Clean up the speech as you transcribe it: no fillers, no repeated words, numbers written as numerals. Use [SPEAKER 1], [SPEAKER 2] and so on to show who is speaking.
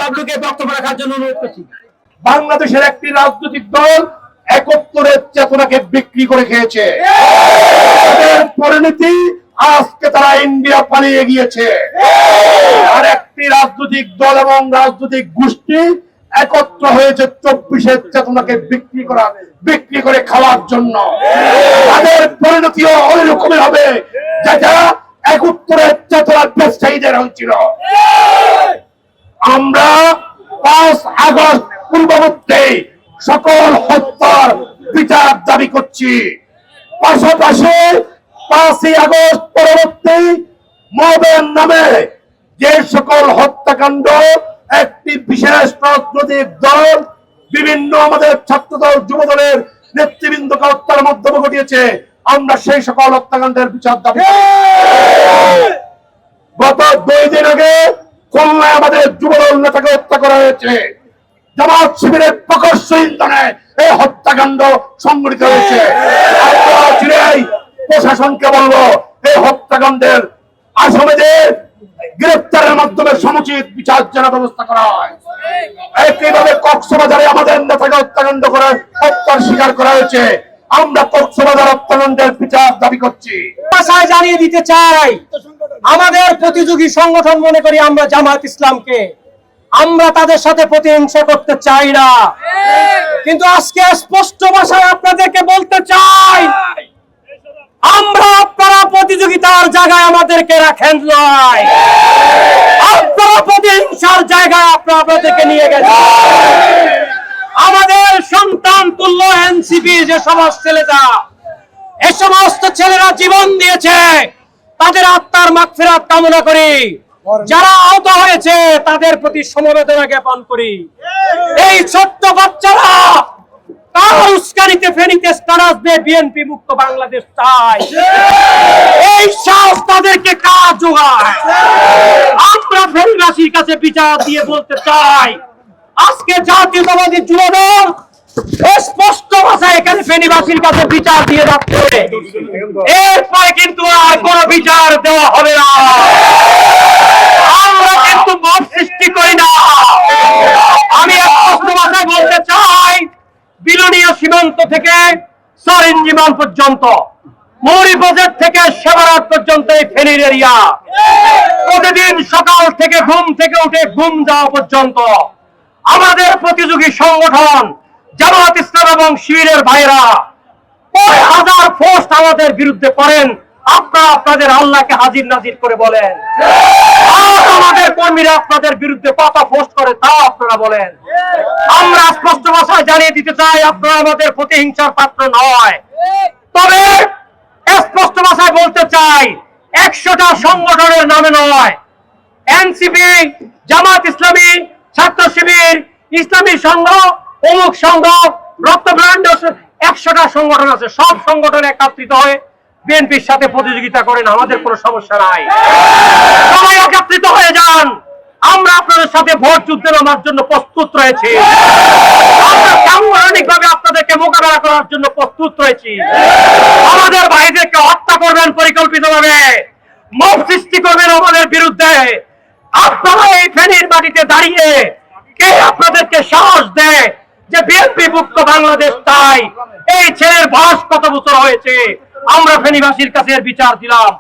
[SPEAKER 1] বাবলুকে বক্তব্য রাখার জন্য অনুরোধ করছি।
[SPEAKER 2] বাংলাদেশের একটি রাজনৈতিক দল ৭১-এর চেতনাকে বিক্রি করে খেয়েছে। তাদের পরিণতি আজকে তারা ইন্ডিয়া পালিয়ে গিয়েছে। আর একটি রাজনৈতিক দল এবং রাজনৈতিক গোষ্ঠী একত্র হয়েছে ২৪-এর চেতনাকে বিক্রি করে খাওয়ার জন্য। তাদের পরিণতিও ওই রকমই হবে যেটা ৭১-এর চেতনার ব্যবসায়ীদের হয়েছিল। আমরা ৫ আগস্ট পূর্ববর্তী সকল হত্যার বিচার দাবি করছি। পাশাপাশি ৫ই আগস্ট পরবর্তী মবের নামে যে সকল হত্যাকাণ্ড একটি বিশেষ রাজনৈতিক দল বিভিন্ন আমাদের ছাত্রদল যুবদলের নেতৃবৃন্দকে হত্যার মাধ্যমে ঘটিয়েছে, আমরা সেই সকল হত্যাকাণ্ডের বিচার দাবি করি। গত ২ দিন আগে খুলনায় আমাদের যুবদল নেতাকে হত্যা করা হয়েছে। জামাত শিবিরের প্রকাশ্য ইন্ধনে এই হত্যাকাণ্ড সংঘটিত হয়েছে। প্রশাসনকে বলবো এই হত্যাকাণ্ডের আসামিদের গ্রেফতারের মাধ্যমে সমুচিত বিচার যেন ব্যবস্থা করা হয়। একইভাবে কক্সবাজারে আমাদের নেতাকে হত্যাকাণ্ড করে হত্যার শিকার করা হয়েছে। আমরা কক্সবাজার হত্যাকাণ্ডের বিচার দাবি করছি।
[SPEAKER 1] ভাষায় জানিয়ে দিতে চাই, আমাদের প্রতিযোগী সংগঠন মনে করি আমরা জামাত ইসলামকে, আমরা তাদের সাথে প্রতিহিংসা করতে চাই না। কিন্তু আজকে স্পষ্ট ভাষায় আপনাদেরকে বলতে চাই, আমরা আপনারা প্রতিযোগিতার জায়গায় আমাদেরকে রাখেন নয়, আপনারা প্রতিহিংসার জায়গায় আপনারা আপনাদেরকে নিয়ে গেছেন। আমাদের সন্তান তুল্য এনসিপি যে সমাজ ছেলেরা, এই সমস্ত ছেলেরা জীবন দিয়েছে, তাদের আত্মার মাগফিরাত কামনা করি। যারা আহত হয়েছে তাদের প্রতি সমবেদনা জ্ঞাপন করি। এই ছোট্ট বাচ্চারা তার উস্কানিতে ফেনীতে স্ট্যাটাস দিয়ে বিএনপি মুক্ত বাংলাদেশ চাই, এই সাহস তাদেরকে কাজ যোগায়। আমরা ফেনীবাসীর কাছে বিচার দিয়ে বলতে চাই, আজকে জাতীয়তাবাদী যুবদল স্পষ্ট ভাষায় এখানে ফেনীবাসীর কাছে বিচার দিয়ে যাচ্ছে। এরপরে কিন্তু আর কোনো বিচার দেওয়া হবে না। আমরা কিন্তু মত সৃষ্টি করি না। আমি স্পষ্ট ভাষায় বলতে চাই, বিলোনিয়া সীমান্ত থেকে সরিঞ্জিমান পর্যন্ত, মৌরি বাজার থেকে সেবারাত পর্যন্ত এই ফেনীর এরিয়া, প্রতিদিন সকাল থেকে ঘুম থেকে উঠে ঘুম যাওয়া পর্যন্ত আমাদের প্রতিযোগী সংগঠন জামাত ইসলাম এবং শিবিরের ভাইরা কয় হাজার পোস্ট আমাদের বিরুদ্ধে করেন। আপনারা আপনাদের আল্লাহকে হাজির নাজির করে বলেন, আমাদের কর্মীরা আপনাদের বিরুদ্ধে কত পোস্ট করে তা আপনারা বলেন। আমরা স্পষ্ট ভাষায় জানিয়ে দিতে চাই, আপনারা আমাদের প্রতিহিংসার পাত্র নয়। তবে স্পষ্ট ভাষায় বলতে চাই, ১০০টা সংগঠনের নামে নয়, এনসিপি, জামাত ইসলামী, ছাত্র শিবির, ইসলামী সংঘ, অমুক সংঘ, রক্তব্রাণ্ড, ১০০টা সংগঠন আছে। সব সংগঠন একত্রিত হয়ে বিএনপির সাথে প্রতিযোগিতা করেন, আমাদের কোনো সমস্যা নাই। সবাই একত্রিত হয়ে যান, আমরা আপনাদের সাথে ভোট যুদ্ধে নামার জন্য প্রস্তুত রয়েছি। আমরা সাংগঠনিকভাবে আপনাদেরকে মোকাবেলা করার জন্য প্রস্তুত রয়েছি। আমাদের ভাইদেরকে হত্যা করবেন পরিকল্পিতভাবে, মব সৃষ্টি করবেন আমাদের বিরুদ্ধে, আপনারা এই ফেনীর মাটিতে দাঁড়িয়ে কে আপনাদেরকে সাহস দেয় যে বিএনপি মুক্ত বাংলাদেশ চাই? এই ছেলের বয়স কত বছর হয়েছে? আমরা ফেনীবাসীর কাছে বিচার দিলাম।